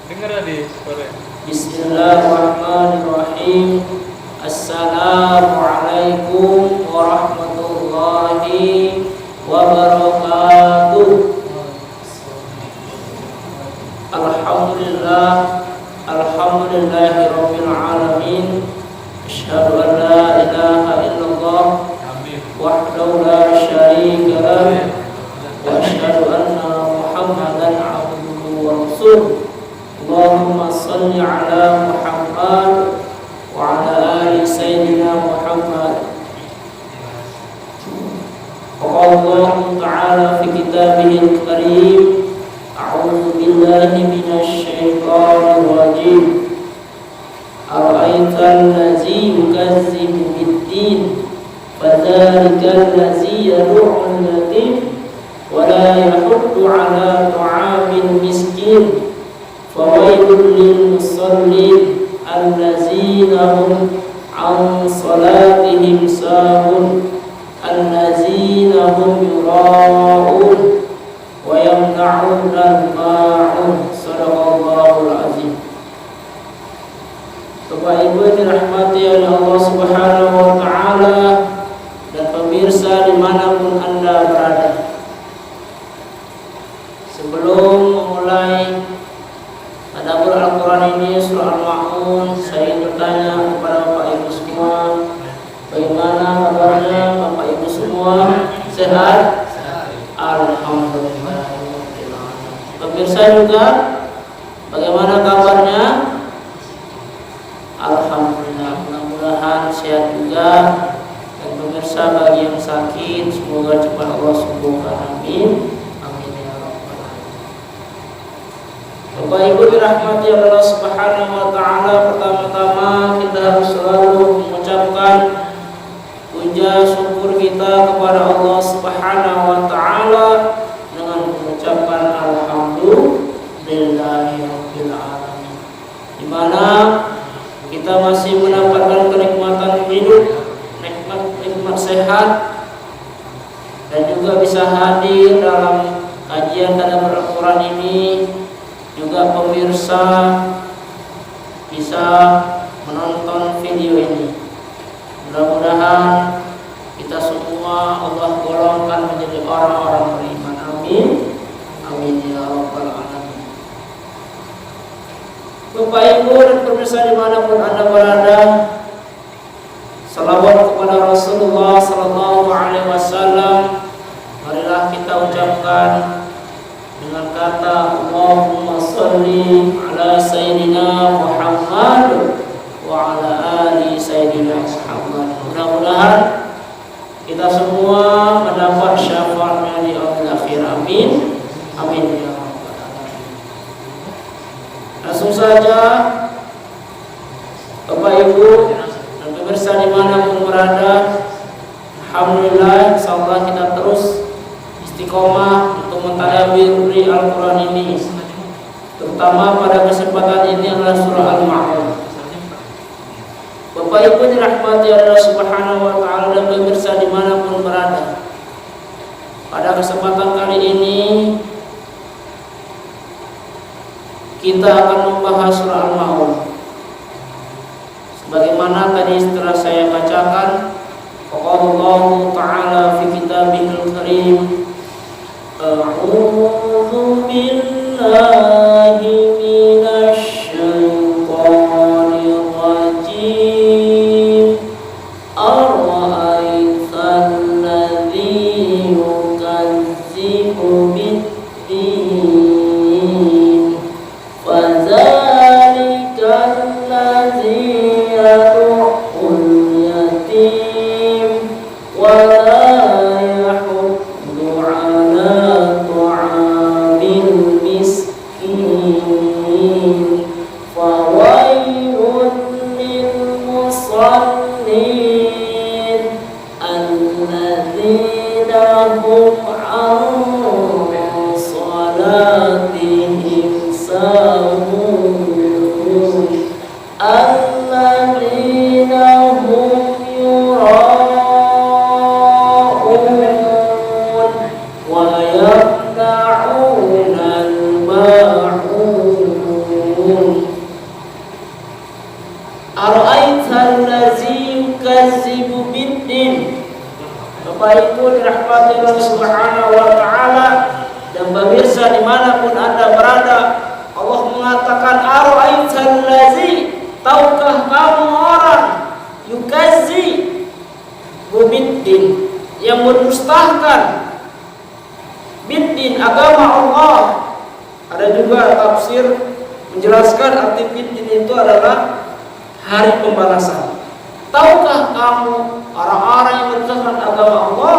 Dengar tadi suara. Bismillahirrahmanirrahim. Assalamualaikum warahmatullahi wabarakatuh. Alhamdulillah, alhamdulillahirabbil alamin. Asyhadu an la ilaha illallah wahdahu la syarika lah wa asyhadu anna Muhammadan abduhu wa rasuluh. Allahumma salli ala Muhammad wa ala ali sayyidina Muhammad. Qala Allah Ta'ala fi kitabihil karim, a'udzu billahi minasy syaithanir rajim. Ara'aital ladzi yukazzibu bid-din fadzalika allazi yad'ul yatim wa la yahuddu ala ta'amil miskin. Fawailul lil musallin allazina hum an salatihim sahun allazina hum yura'un wa yamna'un al-ma'un. Sadaqallahul azim. Bapak Ibu dirahmati oleh Allah Subhanahu wa taala dan pemirsa dimanapun Anda berada. Sebelum memulai tadabbur Al-Quran ini, surah Al-Ma'un, saya ingin bertanya kepada Bapak Ibu semua, bagaimana kabarnya Bapak Ibu semua? Sehat? Alhamdulillah. Pemirsa juga, bagaimana kabarnya? Alhamdulillah. Mudah-mudahan sehat juga. Dan pemirsa bagi yang sakit, semoga cepat Allah sembuhkan. Amin. Bapak Ibu dirahmati Allah Subhanahu wa taala, pertama-tama kita harus selalu mengucapkan puja syukur kita kepada Allah Subhanahu wa taala dengan mengucapkan alhamdulillahirabbil alamin. Di mana kita masih mendapatkan kenikmatan hidup, nikmat sehat, dan juga bisa hadir dalam kajian tadabbur Al-Quran ini. Juga pemirsa bisa menonton video ini. Mudah-mudahan kita semua Allah golongkan menjadi orang-orang beriman. Amin. Amin ya rabbal alamin. Bapak Ibu dan pemirsa dimanapun Anda berada, salawat kepada Rasulullah sallallahu alaihi wasallam marilah kita ucapkan dengan kata Allahumma salli ala sayyidina Muhammad wa ala ali sayyidina Muhammad. Mudah-mudahan kita semua mendapat syafaatnya di yaumil akhir. Amin. Amin ya rabbal alamin. Langsung saja Bapak Ibu dan pemirsa dimanapun berada, alhamdulillah insyaallah kita terus istiqomah untuk mentadabburi Al-Quran ini. Terutama pada kesempatan ini adalah surah Al-Ma'un. Bapak Ibu dirahmati Allah Subhanahu wa taala dan pemirsa dimanapun berada, pada kesempatan kali ini kita akan membahas surah Al-Ma'un. Sebagaimana tadi setelah saya bacakan, Allah Ta'ala fi kitabihil karim, a'udzu billahi minasy syaithanir rajim. Ara'aital ladzi yukazzibu bid-din fadzalikal ladzi yad'ul yatim wa la yahuddu ala ta'amil miskin. Fawailun lil musallin alladzina hum an salatihim sahun alladzina hum yura'un wa yamna'un al-ma'un. Bapak Ibu dirahmati Allah Subhanahu wa taala dan pemirsa dimanapun Anda berada, Allah mengatakan ara'aital ladzi, tahukah kamu orang yukazzi biddin, yang mendustakan biddin, agama Allah. Ada juga tafsir menjelaskan arti biddin itu adalah hari pembalasan. Tahukah kamu orang-orang yang mendustakan agama Allah,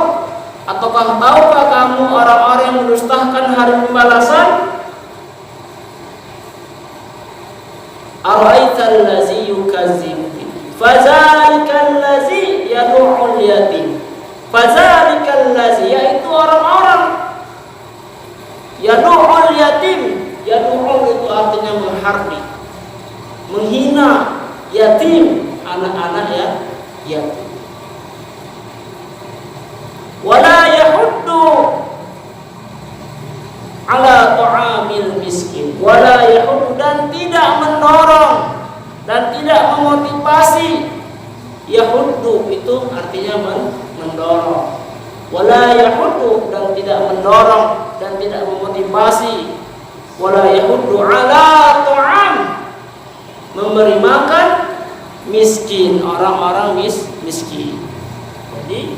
ataukah tahukah kamu orang-orang yang mendustakan hari pembalasan? Ara'aital ladzi yukazzibu fadzalikal ladzi yad'ul yatim. Fadzalikal ladzi, yaitu orang-orang yad'ul yatim. Yad'ul itu artinya menghardik, menghina yatim, anak-anak ya yatim. Wala yahuddu ala ta'amil miskin. Wala yahuddu, dan tidak mendorong dan tidak memotivasi. Yahuddu itu artinya mendorong. Wala yahuddu, dan tidak mendorong dan tidak memotivasi. Wala yahuddu ala ta'am, memberi makan miskin, orang-orang miskin. Jadi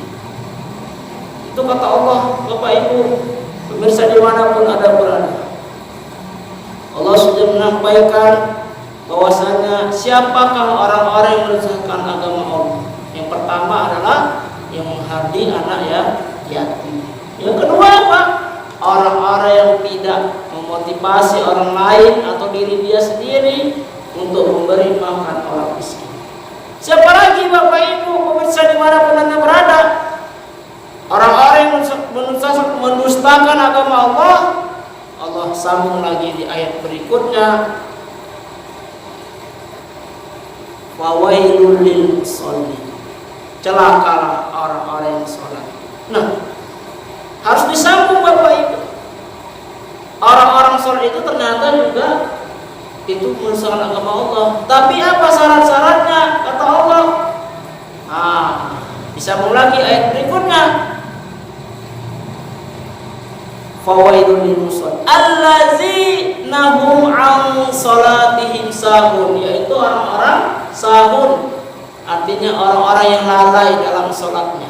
itu kata Allah, Bapak Ibu pemirsa dimanapun Anda berada, Allah sudah menyampaikan bahwasanya siapakah orang-orang yang mendustakan agama Allah. Yang pertama adalah yang menghardi anak yatim. Yang kedua apa? Orang-orang yang tidak memotivasi orang lain atau diri dia sendiri untuk memberi makan orang miskin. Siapa lagi Bapak Ibu pemirsa dimanapun Anda berada? Orang-orang yang mendustakan agama Allah. Allah sambung lagi di ayat berikutnya, fawailul lil musallin, celakalah orang-orang yang sholat. Nah, harus disambung Bapak Ibu. Orang-orang sholat itu ternyata juga itu mendustakan agama Allah. Tapi apa syarat-syaratnya? Kata Allah. Disambung lagi ayat berikutnya, fawailul lil musallin allazina hum an salatihim sahun, yaitu orang-orang sahun, artinya orang-orang yang lalai dalam sholatnya.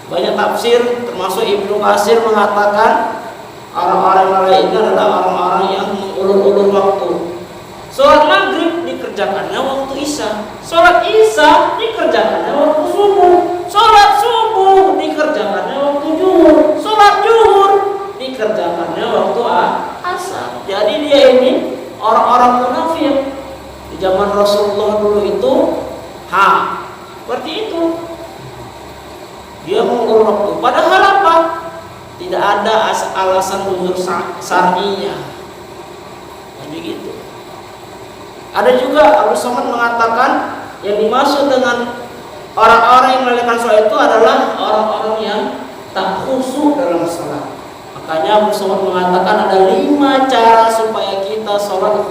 Banyak tafsir termasuk Ibnu Katsir mengatakan orang-orang yang lalai ini adalah orang-orang yang mengulur-ulur waktu. Sholat maghrib dikerjakannya waktu isya, sholat isya dikerjakannya waktu subuh, sholat subuh dikerjakannya waktu zuhur, sholat zuhur dikerjakannya waktu asar. Jadi dia ini orang-orang munafik di zaman Rasulullah dulu itu, seperti itu. Dia mengulur waktu. Padahal apa? Tidak ada alasan uzur syar'inya. Jadi gitu. Ada juga Abu Somad mengatakan yang dimaksud dengan orang-orang yang menunaikan sholat itu adalah orang-orang yang tak khusyuk dalam sholat. Makanya Abu Somad mengatakan ada 5 cara supaya kita sholat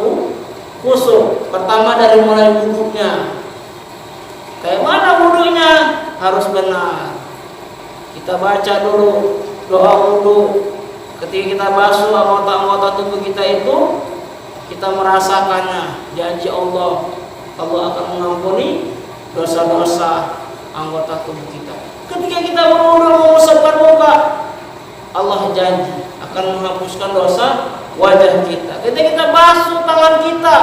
khusyuk. Pertama dari mulai wudhunya. Kayak mana wudhunya? Harus benar. Kita baca dulu doa wudhu. Ketika kita basuh anggota-anggota tubuh kita itu, kita merasakannya. Janji Allah akan mengampuni dosa-dosa anggota tubuh kita. Ketika kita berwudu mengusapkan muka, Allah janji akan menghapuskan dosa wajah kita. Ketika kita basuh tangan kita,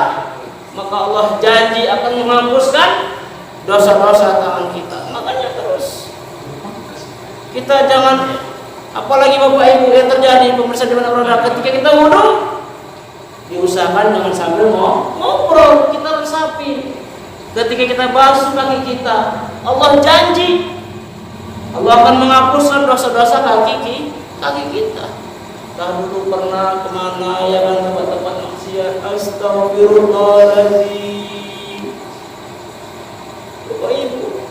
maka Allah janji akan menghapuskan dosa-dosa tangan kita. Makanya terus kita jangan, apalagi Bapak Ibu yang terjadi pemirsa di mana-mana, ketika kita wudu diusahakan jangan sambil ngobrol, kita resapi. Ketika kita basuh kaki kita, Allah janji Allah akan menghapuskan dosa-dosa kaki kita. Kita dulu pernah kemana ya kan, tempat-tempat maksiat, astagfirullahaladzim. Bapak Ibu,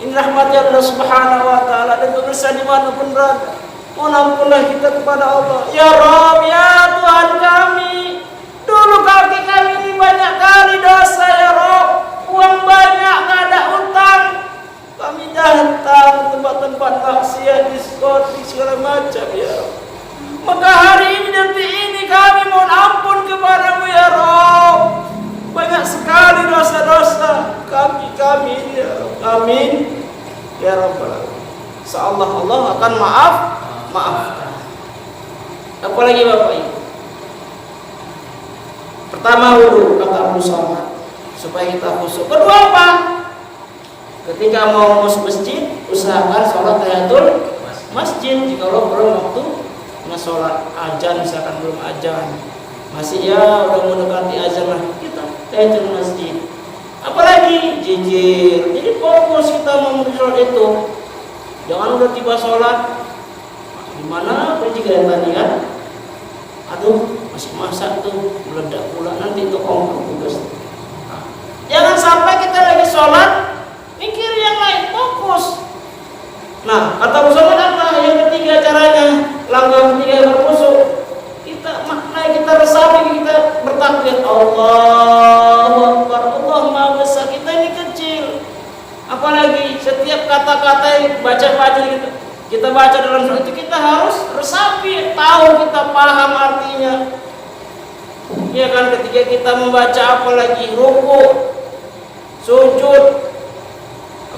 ini rahmat Allah Subhanahu wa ta'ala, dan pemirsa dimanapun berada, mohonlah kita kepada Allah. Ya Rabb, ya Tuhan kami, dulu kaki kami ini banyak kali dosa ya Rabb, uang banyak, gak ada utang, kami jahat datang tempat-tempat maksiat, diskotik segala macam ya Rabb. Maka hari ini detik ini kami mohon ampun kepadamu ya Rabb. Banyak sekali dosa-dosa kami ini ya Rabb. Amin ya Rabbal alamin. Insyaallah Allah akan maafkan. Apalagi Bapak Ibu. Pertama wudu kata Abu Somad supaya kita khusyuk. Kedua apa? Ketika mau masuk masjid, usahakan sholat tahiyatul masjid. Jika belum waktu sholat azan, misalkan belum azan, masih ya udah mendekati azan lah, kita tahiyatul masjid. Apalagi jijir. Jadi fokus kita mau sholat itu. Jangan udah tiba sholat, gimana penjagaan tadi kan? Aduh, masih masak tuh, meledak pula nanti itu kompor tugas. Jangan sampai kita lagi sholat mikir yang lain, fokus. Nah, kata Muhammad apa? Yang ketiga caranya, langkah ketiga berkhusyuk. Kita maknanya kita resapi, kita bertakbir Allahu Akbar, Allah Maha Besar. Kita ini kecil. Apalagi setiap kata-kata yang baca kita baca dalam surat itu kita harus resapi, tahu, kita paham artinya. Ya kan, ketika kita membaca apalagi ruku, sujud,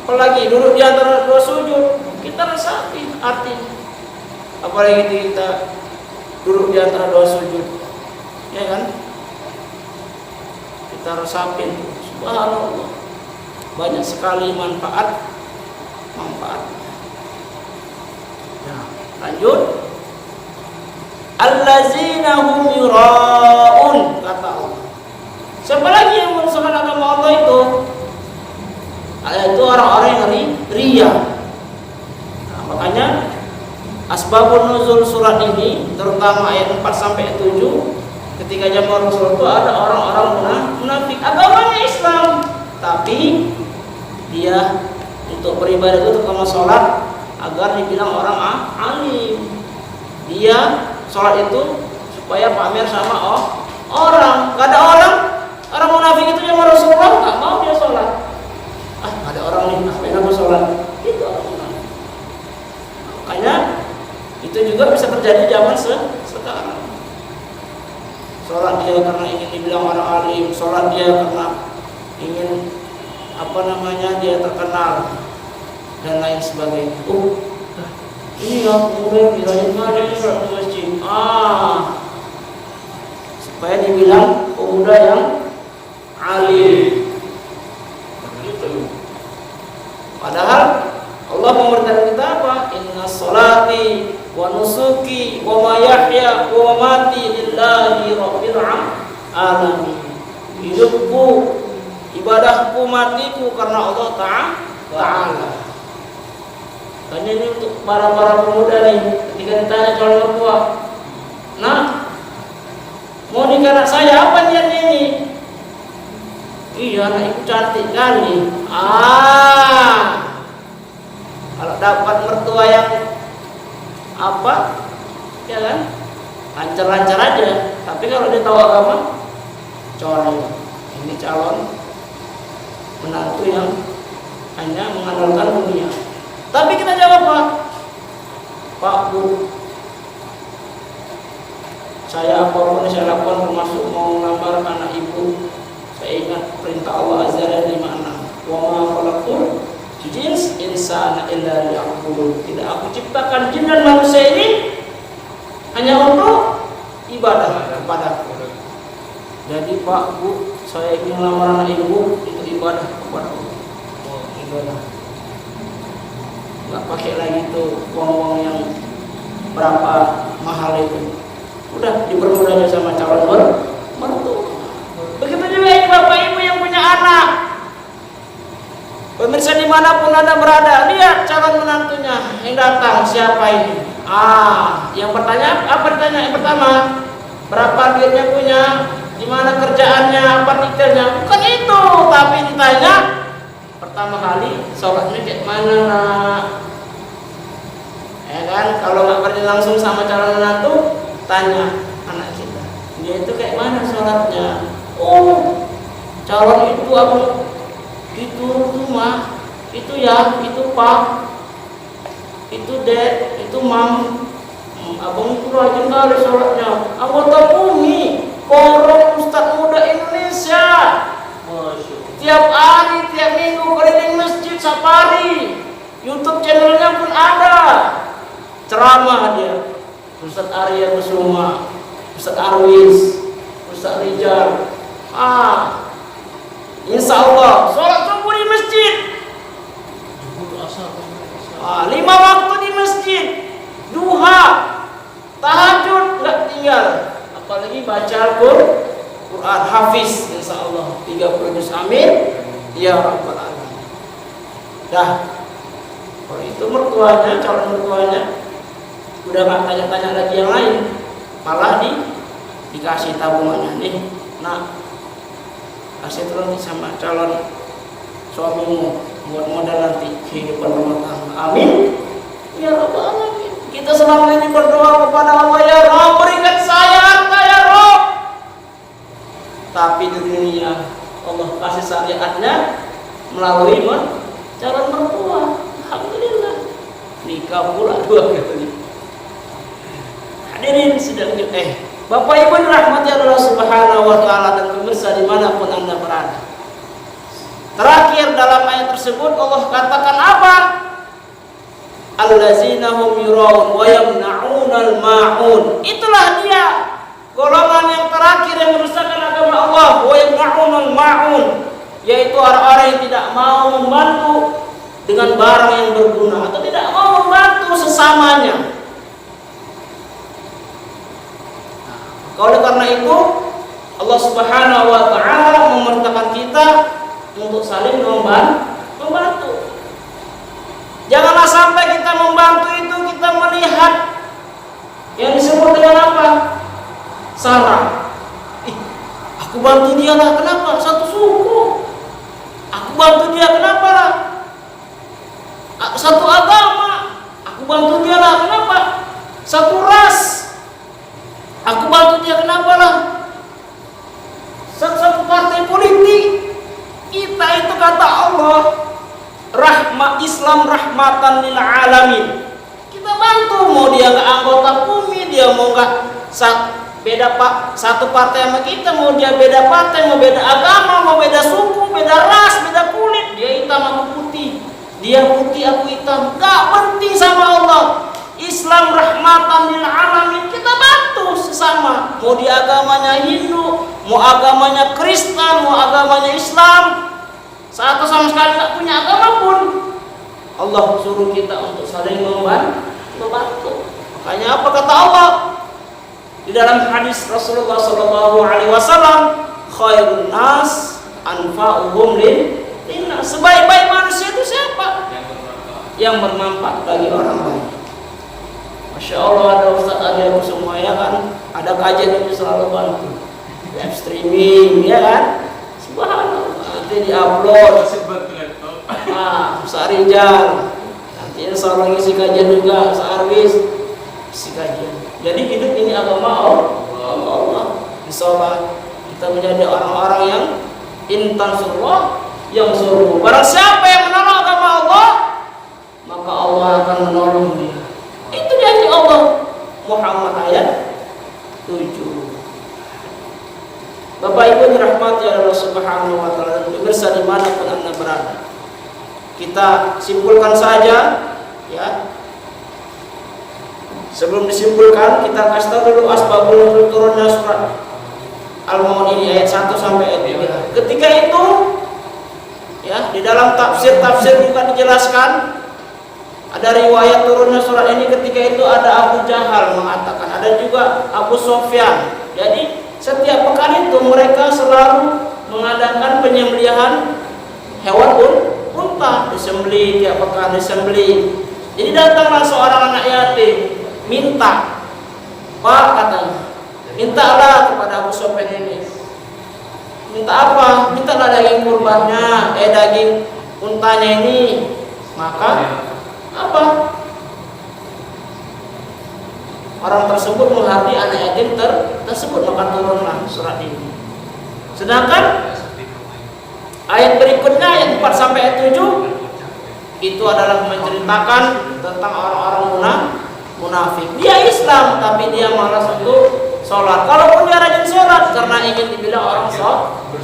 apalagi duduk di antara dua sujud, kita resapi artinya. Apalagi kita duduk di antara dua sujud, ya kan? Kita resapi, subhanallah, banyak sekali manfaat. Nah, lanjut. Allazina hum yura'un, kata Allah. Siapa lagi yang merusak agama Allah itu? Itu orang-orang yang ria. Nah, makanya asbabun nuzul surat ini, terutama ayat 4 sampai 7, ketika zaman Rasul itu ada orang-orang munafik, agamanya Islam, tapi dia untuk beribadah itu terutama sholat agar dibilang orang alim. Dia sholat itu supaya pamer sama orang. Gak ada orang munafik itu yang Rasulullah nggak mau dia sholat. Ada orang nih, ngapain aku sholat? Itu orang munafik. Makanya itu juga bisa terjadi zaman sekarang. Sholat dia karena ingin dibilang orang alim, sholat dia karena ingin dia terkenal dan lain sebagainya. Ini ya pemuda bilangin mana ini sholat di masjid. Supaya dibilang pemuda yang alim. Gitu. Padahal Allah memerintahkan kita apa? Inna sholati wa nusuki wa mayahya wa mamati lillahi rabbil alamin. Hidupku, ibadahku, matiku karena Allah Ta'ala. Tanya ini untuk para pemuda nih, ketika ditanya calon mertua, nah, mau nikah anak saya, apa niatnya ini? Iya, anak ibu cantik kali. Kalau dapat mertua yang ya kan, lancar-lancar aja. Tapi kalau dia tahu agama, corong. Ini calon menantu yang hanya mengandalkan dunia. Tapi kita jawab Pak Bu, saya apapun saya lakukan termasuk mau melamar anak ibu, saya ingat perintah Allah Azza wa Jalla 56. Wa ma khalaqtul jins insana illa liya'budun. Tidak aku ciptakan jin dan manusia ini hanya untuk ibadah kepadaku. Jadi Pak Bu, saya ingin melamar anak ibu untuk ibadah kepada Allah. Ibadah. Nggak pakai lagi tuh uang-uang yang berapa mahal itu. Udah dipermudah aja sama calon mertua. Begitu juga ini bapak ibu yang punya anak. Pemirsa dimanapun Anda berada, lihat calon menantunya yang datang siapa ini. Yang bertanya apa ditanya? Yang pertama, berapa duitnya punya, di mana kerjaannya, apa detailnya. Bukan itu, tapi ditanya pertama kali sholatnya kayak mana nak? Ya kan, kalau nggak pernah langsung sama calon menantu, tanya anak kita, dia itu kayak mana sholatnya? Calon itu aku itu rumah, itu ya, itu Pak, itu mam, abang itu rajin kali sholatnya, anggota PUMI, Forum Ustadz Muda Indonesia. Tiap hari, tiap minggu keliling masjid safari. YouTube channelnya pun ada. Ceramah dia. Ustadz Arya Kusuma, Ustadz Arwis, Ustadz Rijal. Insya Allah sholat subuh di masjid. 5 waktu di masjid, duha, tahajud nggak tinggal, apalagi baca Al-Quran, hafiz insya Allah 30 juz, amin ya rabbal alamin. Dah, kalau itu mertuanya, calon mertuanya udah nggak tanya-tanya lagi yang lain, malah dikasih tabungannya nih, nah kasih terus sama calon suamimu buat modal nanti kehidupan rumah tangga. Amin ya rabbal alamin. Kita selama ini berdoa kepada Allah, ya Rabb berikan saya harta ya Rabb. Tapi di dunia Allah kasih syariatnya melalui calon mertua. Alhamdulillah nikah pula 2 kali. Hadirin sedang Bapak Ibu dirahmati Allah Subhanahu wa taala dan pemirsa dimanapun Anda berada. Terakhir dalam ayat tersebut Allah katakan apa? Allazina hum yuraun wa yamna'unal ma'un. Itulah dia golongan yang terakhir yang merusakkan agama Allah, wa yamna'unal ma'un, yaitu orang-orang yang tidak mau membantu dengan barang yang berguna atau tidak mau membantu sesamanya. Oleh karena itu Allah Subhanahu wa taala memerintahkan kita untuk saling membantu. Janganlah sampai kita membantu itu kita melihat yang disebut dengan apa? Sarah. Aku bantu dia lah, kenapa? Satu suku. Aku bantu dia, kenapa lah? Satu agama. Aku bantu dia lah, kenapa? Satu ras. Aku bantu dia, kenapa lah? Satu partai politik. Kita itu kata Allah, rahmat Islam rahmatan lil alamin. Kita bantu, mau dia nggak anggota PUMI, dia mau nggak satu partai sama kita, mau dia beda partai, mau beda agama, mau beda suku, beda ras, beda kulit, dia hitam aku putih, dia putih aku hitam, nggak penting sama Allah. Islam rahmatan lil alamin, kita bantu sesama, mau dia agamanya Hindu, mau agamanya Kristen, mau agamanya Islam, atau sama sekali nggak punya agama pun, Allah suruh kita untuk saling membantu. Makanya apa kata Allah di dalam hadis Rasulullah Sallallahu Alaihi Wasallam, khairun nas anfa'uhum linnas. Sebaik-baik manusia itu siapa? Yang bermanfaat bagi orang lain. Masya Allah, ada Ustaz Arya semua ya kan, ada kajian itu selalu bantu, live streaming ya kan, subhanallah, nanti diupload. Ustaz Rijal nanti insya Allah ngisi kajian juga, Ustaz Arwis isi kajian. Jadi hidup ini agama Allah. Insya Allah kita menjadi orang-orang yang intansurullah yang suruh. Barang siapa yang menolong agama Allah, maka Allah akan menolong dia. Itu janji Allah, Muhammad ayat 7. Bapak Ibu dirahmati Allah Subhanahu wa taala, pemirsa dimanapun Anda berada, kita simpulkan saja ya. Sebelum disimpulkan, kita kasih tahu dulu asbabul nuzul turunnya surat Al-Mu'min ini ayat 1 sampai ayat 3. Ketika itu ya, di dalam tafsir juga dijelaskan ada riwayat turunnya surat ini. Ketika itu ada Abu Jahal mengatakan, ada juga Abu Sufyan. Jadi setiap pekan itu mereka selalu mengadakan penyembelihan hewan unta, disembelih tiap pekan, disembelih. Jadi datanglah seorang anak yatim, minta, Pak katanya, mintalah kepada Abu Sufyan ini. Minta apa? Mintalah daging kurbannya, daging untanya ini. Maka apa? Orang tersebut menghardi anak yatim tersebut, maka turunlah surat ini. Sedangkan ayat berikutnya ayat 4 sampai ayat 7 itu adalah menceritakan tentang orang-orang munafik. Dia Islam tapi dia malas untuk sholat. Kalaupun dia rajin sholat karena ingin dibilang orang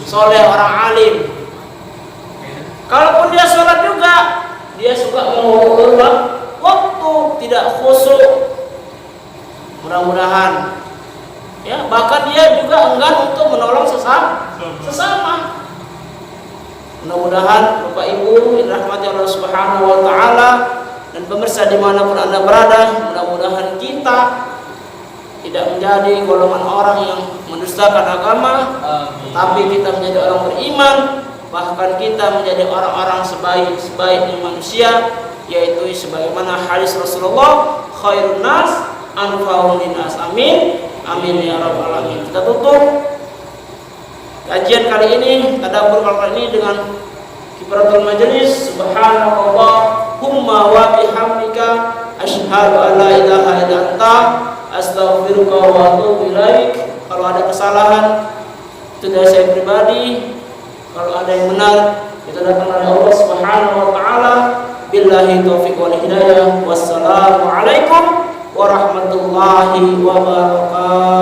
soleh, orang alim. Kalaupun dia sholat juga, dia suka mengulur waktu, tidak khusyuk. Mudah-mudahan ya, bahkan dia juga enggan untuk menolong sesama. Mudah-mudahan Bapak Ibu dirahmati Allah Subhanahu wa taala dan pemirsa dimanapun Anda berada, mudah-mudahan kita tidak menjadi golongan orang yang mendustakan agama, tapi kita menjadi orang beriman, bahkan kita menjadi orang-orang sebaik-baiknya manusia, yaitu sebagaimana hadis Rasulullah, khairun nas anfa'uhum linnas. Amin. Amin ya rabbal alamin. Kita tutup kajian kali ini, tadabbur kali ini dengan kifaratul majelis. Subhanallahumma wa bihamdika asyhadu an la ilaha illa anta astaghfiruka wa atubu ilaik. Kalau ada kesalahan itu dari saya pribadi, kalau ada yang benar itu datang dari Allah Subhanahu wa taala. Billahi taufiq wal hidayah. Wassalamu alaikum warahmatullahi wabarakatuh.